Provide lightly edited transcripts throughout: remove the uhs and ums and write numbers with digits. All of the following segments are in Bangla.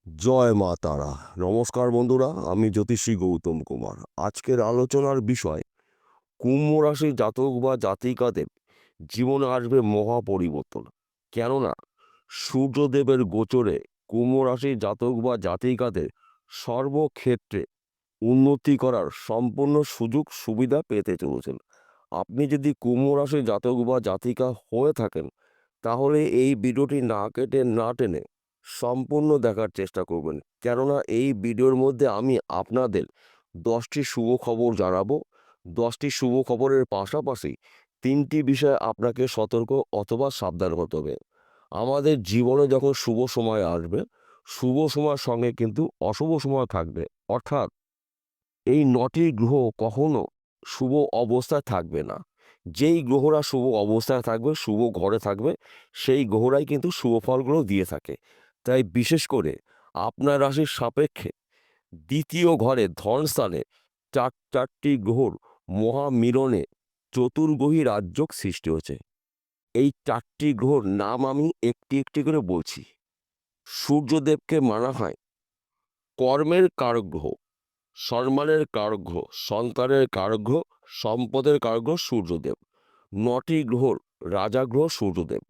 জয় মা তারা। নমস্কার বন্ধুরা, আমি জ্যোতিষী গৌতম কুমার। আজকের আলোচনার বিষয় কুম্ভ রাশির জাতক বা জাতিকাদের জীবনে আসবে মহা পরিবর্তন। কেননা সূর্যদেবের গোচরে কুম্ভ রাশির জাতক বা জাতিকাদের সর্বক্ষেত্রে উন্নতি করার সম্পূর্ণ সুযোগ সুবিধা পেতে চলেছেন। আপনি যদি কুম্ভ রাশির জাতক বা জাতিকা হয়ে থাকেন, তাহলে এই ভিডিওটি না কেটে না টেনে সম্পূর্ণ দেখার চেষ্টা করবেন। কেননা এই ভিডিওর মধ্যে আমি আপনাদের 10টি শুভ খবর জানাবো। 10টি শুভ খবরের পাশাপাশি 3টি বিষয়ে আপনাকে সতর্ক অথবা সাবধান হতে হবে। আমাদের জীবনে যখন শুভ সময় আসবে, শুভ সময়ের সঙ্গে কিন্তু অশুভ সময় থাকবে। অর্থাৎ এই 9টি গ্রহ কখনো শুভ অবস্থায় থাকবে না। যেই গ্রহরা শুভ অবস্থায় থাকবে, শুভ ঘরে থাকবে, সেই গ্রহরাই কিন্তু শুভ ফলগুলো দিয়ে থাকে। তাই বিশেষ করে আপনার রাশির সাপেক্ষে দ্বিতীয় ঘরে ধনস্থানে চারটি গ্রহর মহামিলনে চতুর্গ্রহী রাজযোগ সৃষ্টি হয়েছে। এই 4টি গ্রহর নাম আমি একটি একটি করে বলছি। সূর্যদেবকে মানা হয় কর্মের কারক গ্রহ, সম্মানের কারক গ্রহ, সন্তানের কারক গ্রহ, সম্পদের কারক গ্রহ সূর্যদেব। 9টি গ্রহর রাজা গ্রহ সূর্যদেব।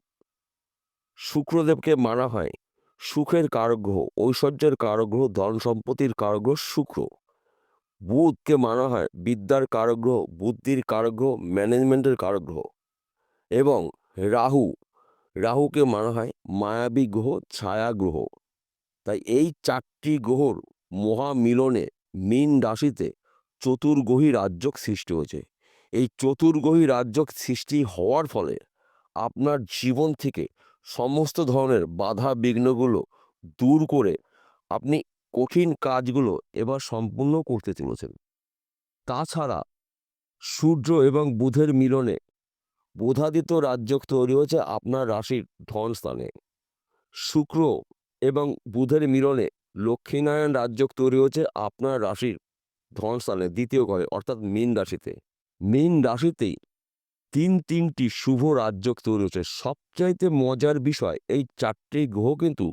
শুক্রদেবকে মানা হয় সুখের কারক গ্রহ, ঐশ্বর্যের কারক গ্রহ, ধন সম্পত্তির কারক গ্রহ শুক্র। বুধকে মানা হয় বিদ্যার কারক গ্রহ, বুদ্ধির কারক গ্রহ, ম্যানেজমেন্টের কারক গ্রহ। এবং রাহুকে মানা হয় মায়াবী গ্রহ, ছায়া গ্রহ। তাই এই 4টি গ্রহর মহামিলনে মীন রাশিতে চতুর্গ্রহী রাজযোগ সৃষ্টি হয়েছে। এই চতুর্গ্রহী রাজযোগ সৃষ্টি হওয়ার ফলে আপনার জীবন থেকে সমস্ত ধরনের বাধা বিঘ্নগুলো দূর করে আপনি কঠিন কাজগুলো এবার সম্পূর্ণ করতে চলেছেন। তাছাড়া সূর্য এবং বুধের মিলনে বুধাদিত্য রাজযোগ তৈরি হয়েছে আপনার রাশির ধনস্থানে। শুক্র এবং বুধের মিলনে লক্ষ্মীনারায়ণ রাজযোগ তৈরি হয়েছে আপনার রাশির ধনস্থানে দ্বিতীয় ঘরে, অর্থাৎ মীন রাশিতে। মীন রাশিতেই তিনটি শুভ রাজযোগ তৈরি হয়েছে। সবচাইতে মজার বিষয়, এই 4টি গ্রহ কিন্তু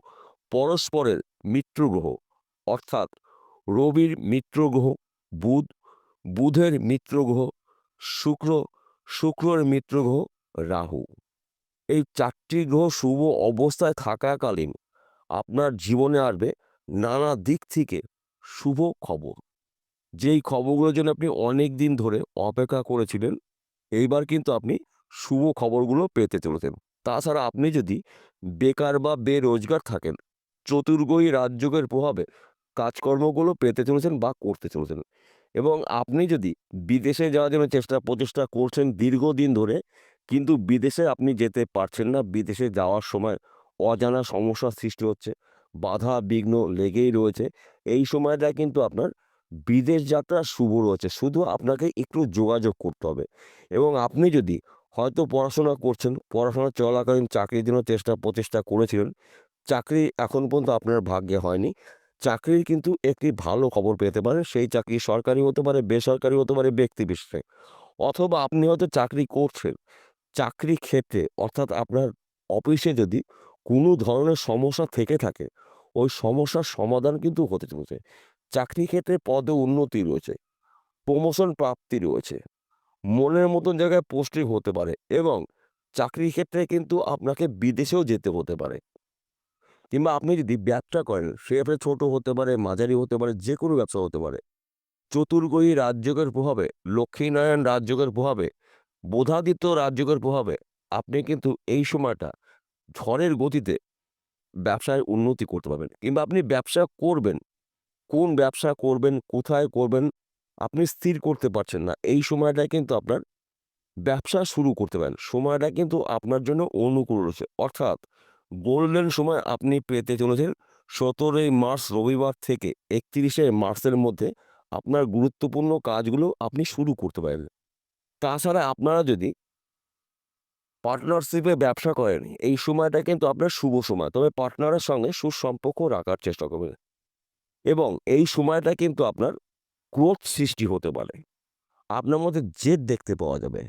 পরস্পরের মিত্র গ্রহ। অর্থাৎ রবির মিত্র গ্রহ বুধ, বুধের মিত্র গ্রহ শুক্র, শুক্রের মিত্র গ্রহ রাহু। এই 4টি গ্রহ শুভ অবস্থায় থাকাকালীন আপনার জীবনে আসবে নানা দিক থেকে শুভ খবর। যেই খবরগুলোর জন্য আপনি অনেক দিন ধরে অপেক্ষা করেছিলেন, এইবার কিন্তু আপনি শুভ খবরগুলো পেতে চলেছেন। তাছাড়া আপনি যদি বেকার বা বেরোজগার থাকেন, চতুর্গ্রহী রাজযোগের প্রভাবে কাজকর্মগুলো পেতে চলেছেন বা করতে চলেছেন। এবং আপনি যদি বিদেশে যাওয়ার জন্য প্রচেষ্টা করছেন দীর্ঘদিন ধরে, কিন্তু বিদেশে আপনি যেতে পারছেন না, বিদেশে যাওয়ার সময় অজানা সমস্যার সৃষ্টি হচ্ছে, বাধা বিঘ্ন লেগেই রয়েছে, এই সময়টা কিন্তু আপনার বিদেশ যাত্রা শুভ রয়েছে। শুধু আপনাকে একটু যোগাযোগ করতে হবে। এবং আপনি যদি হয়তো পড়াশোনা করছেন, পড়াশোনা চলাকালীন চাকরির জন্য প্রচেষ্টা করেছিলেন, চাকরি এখন পর্যন্ত আপনার ভাগ্যে হয়নি, চাকরির কিন্তু একটি ভালো খবর পেতে পারেন। সেই চাকরি সরকারি হতে পারে, বেসরকারি হতে পারে, ব্যক্তিবিশেষে। অথবা আপনি হয়তো চাকরি করছেন, চাকরি ক্ষেত্রে অর্থাৎ আপনার অফিসে যদি কোনো ধরনের সমস্যা থেকে থাকে, ওই সমস্যার সমাধান কিন্তু হতে চলেছে। চাকরি ক্ষেত্রে পদে উন্নতি রয়েছে, প্রমোশন প্রাপ্তি রয়েছে, মনের মতন জায়গায় পোস্টিং হতে পারে। এবং চাকরির ক্ষেত্রে কিন্তু আপনাকে বিদেশেও যেতে হতে পারে। কিংবা আপনি যদি ব্যবসা করেন, সে ব্যবসা ছোট হতে পারে, মাঝারি হতে পারে, যে কোনো ব্যবসা হতে পারে। চতুর্গ্রহী রাজযোগের প্রভাবে, লক্ষ্মীনারায়ণ রাজযোগের প্রভাবে, বোধাদিত্য রাজযোগের প্রভাবে আপনি কিন্তু এই সময়টা ঝড়ের গতিতে ব্যবসায় উন্নতি করতে পারবেন। কিংবা আপনি ব্যবসা করবেন, কোন ব্যবসা করবেন, কোথায় করবেন, আপনি স্থির করতে পারছেন না। এই সময়টায় কিন্তু আপনার ব্যবসা শুরু করতে পারেন। সময়টা কিন্তু আপনার জন্য অনুকূল রয়েছে। অর্থাৎ গোল্ডেন সময় আপনি পেতে চলেছেন 17ই মার্চ রবিবার থেকে 31শে মার্চের মধ্যে আপনার গুরুত্বপূর্ণ কাজগুলো আপনি শুরু করতে পারেন। তাছাড়া আপনারা যদি পার্টনারশিপে ব্যবসা করেন, এই সময়টা কিন্তু আপনার শুভ সময়। তবে পার্টনারের সঙ্গে সুসম্পর্ক রাখার চেষ্টা করবেন। এবং এই সময়টা কিন্তু আপনার ক্রোধ সৃষ্টি হতে পারে। আপনার মধ্যে জেদ দেখতে পাওয়া যাবে।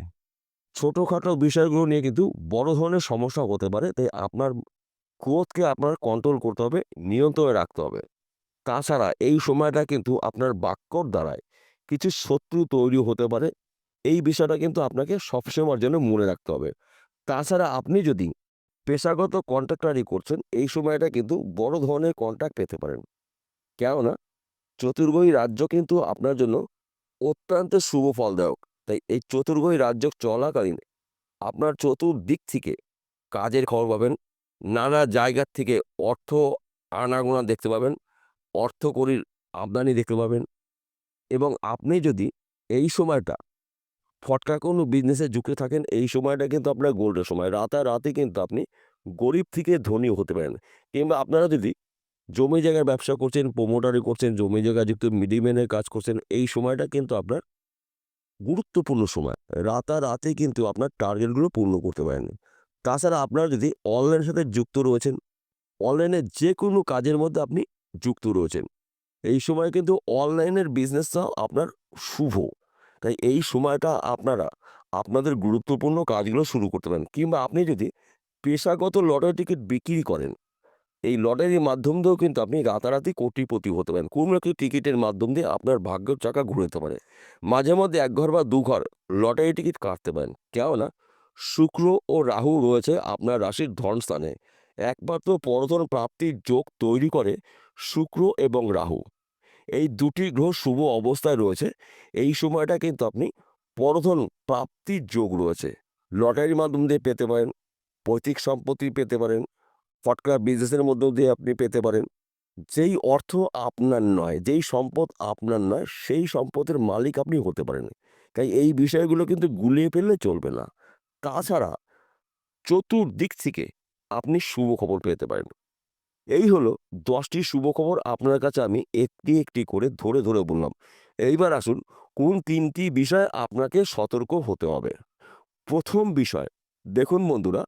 ছোটখাটো বিষয়গুলো নিয়ে কিন্তু বড় ধরনের সমস্যা হতে পারে। তাই আপনার ক্রোধকে আপনার কন্ট্রোল করতে হবে, নিয়ন্ত্রণে রাখতে হবে। তাছাড়া এই সময়টা কিন্তু আপনার বাক্যর দ্বারায় কিছু শত্রু তৈরি হতে পারে। এই বিষয়টা কিন্তু আপনাকে সবসময়ের জন্য মনে রাখতে হবে। তাছাড়া আপনি যদি পেশাগত কন্ট্রাক্টারি করছেন, এই সময়টা কিন্তু বড় ধরনের কন্ট্রাক্ট পেতে পারেন। কেননা চতুর্গ্রহী রাজ্য কিন্তু আপনার জন্য অত্যন্ত শুভ ফলদায়ক। তাই এই চতুর্গ্রহী রাজ্য চলাকালীন আপনার চতুর্দিক থেকে কাজের খবর পাবেন, নানা জায়গার থেকে অর্থ আনাগোনা দেখতে পাবেন, অর্থকড়ির আমদানি দেখতে পাবেন। এবং আপনি যদি এই সময়টা ফটকা কোনো বিজনেসে যুক্ত থাকেন, এই সময়টা কিন্তু আপনার গোল্ডের সময়। রাতারাতি কিন্তু আপনি গরিব থেকে ধনী হতে পারেন। কিংবা আপনারা যদি জমি জায়গার ব্যবসা করছেন, প্রোমোটারি করছেন, জমি জায়গা যুক্ত মিডলম্যানের কাজ করছেন, এই সময়টা কিন্তু আপনার গুরুত্বপূর্ণ সময়। রাতারাতি কিন্তু আপনার টার্গেটগুলো পূর্ণ করতে পারেন। তাছাড়া আপনারা যদি অনলাইনের সাথে যুক্ত রয়েছেন, অনলাইনে যে কোনো কাজের মধ্যে আপনি যুক্ত রয়েছেন, এই সময় কিন্তু অনলাইনের বিজনেসটাও আপনার শুভ। তাই এই সময়টা আপনারা আপনাদের গুরুত্বপূর্ণ কাজগুলো শুরু করতে পারেন। কিংবা আপনি যদি পেশাগত লটারি টিকিট বিক্রি করেন, এই লটারির মাধ্যম দিয়েও কিন্তু আপনি রাতারাতি কোটিপতি হতে পারেন। কোনো একটি টিকিটের মাধ্যম দিয়ে আপনার ভাগ্যের চাকা ঘুরে যেতে পারে। মাঝে মধ্যে এক ঘর বা দু ঘর লটারি টিকিট কাটতে পারেন। কেননা শুক্র ও রাহু রয়েছে আপনার রাশির ধনস্থানে। একমাত্র পরধন প্রাপ্তির যোগ তৈরি করে শুক্র এবং রাহু। এই দুটি গ্রহ শুভ অবস্থায় রয়েছে। এই সময়টা কিন্তু আপনি পরধন প্রাপ্তির যোগ রয়েছে। লটারির মাধ্যম দিয়ে পেতে পারেন, পৈতৃক সম্পত্তি পেতে পারেন, ফটকা বিজনেসের মধ্য দিয়ে আপনি পেতে পারেন। যেই অর্থ আপনার নয়, যেই সম্পদ আপনার নয়, সেই সম্পদের মালিক আপনি হতে পারেন। তাই এই বিষয়গুলো কিন্তু গুলিয়ে ফেললে চলবে না। তাছাড়া চতুর্দিক থেকে আপনি শুভ খবর পেতে পারেন। এই হলো 10টি শুভ খবর আপনার কাছে আমি একটি একটি করে ধরে ধরে বললাম। এইবার আসুন কোন 3টি বিষয় আপনাকে সতর্ক হতে হবে। প্রথম বিষয়, দেখুন বন্ধুরা,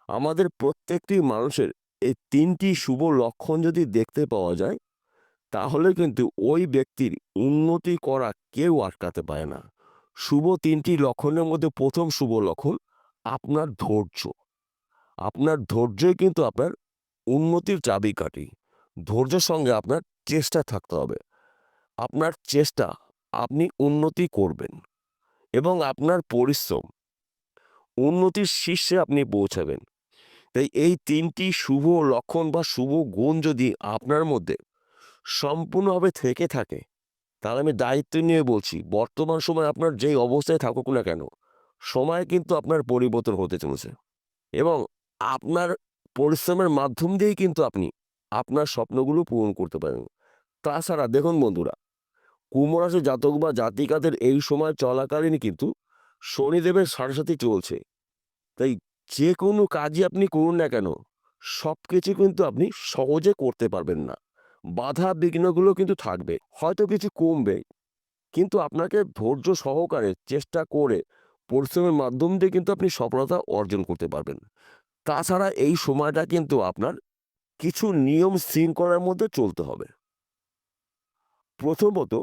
আমাদের প্রত্যেকটি মানুষের এই 3টি শুভ লক্ষণ যদি দেখতে পাওয়া যায়, তাহলে কিন্তু ওই ব্যক্তির উন্নতি করা কেউ আটকাতে পারে না। শুভ 3টি লক্ষণের মধ্যে প্রথম শুভ লক্ষণ আপনার ধৈর্য। আপনার ধৈর্যই কিন্তু আপনার উন্নতির চাবিকাঠি। ধৈর্যের সঙ্গে আপনার চেষ্টা থাকতে হবে। আপনার চেষ্টা, আপনি উন্নতি করবেন এবং আপনার পরিশ্রম উন্নতির শীর্ষে আপনি পৌঁছাবেন। তাই এই 3টি শুভ লক্ষণ বা শুভ গুণ যদি আপনার মধ্যে সম্পূর্ণভাবে থেকে থাকে, তাহলে আমি দায়িত্ব নিয়ে বলছি, বর্তমান সময়ে আপনার যেই অবস্থায় থাকুক না কেন, সময় কিন্তু আপনার পরিবর্তন হতে চলেছে এবং আপনার পরিশ্রমের মাধ্যম দিয়েই কিন্তু আপনি আপনার স্বপ্নগুলো পূরণ করতে পারেন। তাছাড়া দেখুন বন্ধুরা, কুম্ভ রাশির জাতক বা জাতিকাদের এই সময় চলাকালীন কিন্তু শনিদেবের সাড়ে চলছে। তাই যে কোনো কাজই আপনি করুন না কেন, সব কিছু কিন্তু আপনি সহজে করতে পারবেন না। বাধা বিঘ্নগুলো কিন্তু থাকবে, হয়তো কিছু কমবে, কিন্তু আপনাকে ধৈর্য সহকারে চেষ্টা করে পরিশ্রমের মাধ্যম দিয়ে কিন্তু আপনি সফলতা অর্জন করতে পারবেন। তাছাড়া এই সময়টা কিন্তু আপনার কিছু নিয়ম শৃঙ্খলার মধ্যে চলতে হবে। প্রথমত,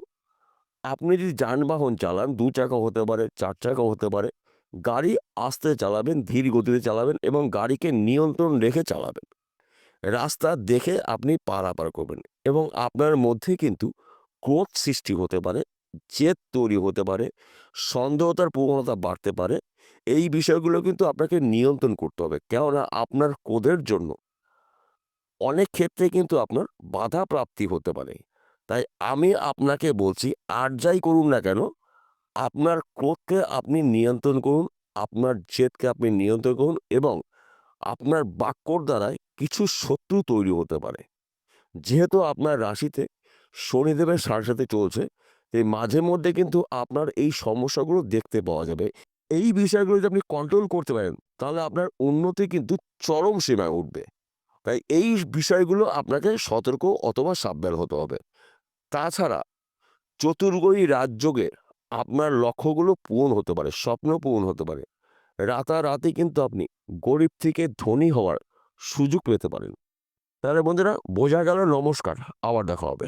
আপনি যদি যানবাহন চালান, 2 চাকা হতে পারে, 4 চাকা হতে পারে, গাড়ি আস্তে চালাবেন, ধীর গতিতে চালাবেন এবং গাড়িকে নিয়ন্ত্রণ রেখে চালাবেন। রাস্তা দেখে আপনি পারাপার করবেন এবং আপনার মধ্যে কিন্তু ক্রোধ সৃষ্টি হতে পারে, জেদ তৈরি হতে পারে, সন্দেহতার প্রবণতা বাড়তে পারে। এই বিষয়গুলো কিন্তু আপনাকে নিয়ন্ত্রণ করতে হবে। কেননা আপনার ক্রোধের জন্য অনেক ক্ষেত্রে কিন্তু আপনার বাধা প্রাপ্তি হতে পারে। তাই আমি আপনাকে বলছি, আর যাই করুন না কেন, আপনার ক্রোধকে আপনি নিয়ন্ত্রণ করুন, আপনার জেদকে আপনি নিয়ন্ত্রণ করুন এবং আপনার বাক্যর দ্বারায় কিছু শত্রু তৈরি হতে পারে। যেহেতু আপনার রাশিতে শনিদেবের সাথে চলছে, এই মাঝে মধ্যে কিন্তু আপনার এই সমস্যাগুলো দেখতে পাওয়া যাবে। এই বিষয়গুলো যদি আপনি কন্ট্রোল করতে পারেন, তাহলে আপনার উন্নতি কিন্তু চরম সীমায় উঠবে। তাই এই বিষয়গুলো আপনাকে সতর্ক অথবা সাবধান হতে হবে। তাছাড়া চতুর্গ্রহী রাজযোগে আপনার লক্ষ্যগুলো পূরণ হতে পারে, স্বপ্ন পূরণ হতে পারে। রাতারাতি কিন্তু আপনি গরিব থেকে ধনী হওয়ার সুযোগ পেতে পারেন। তাহলে বন্ধুরা, বোঝা গেল। নমস্কার, আবার দেখা হবে।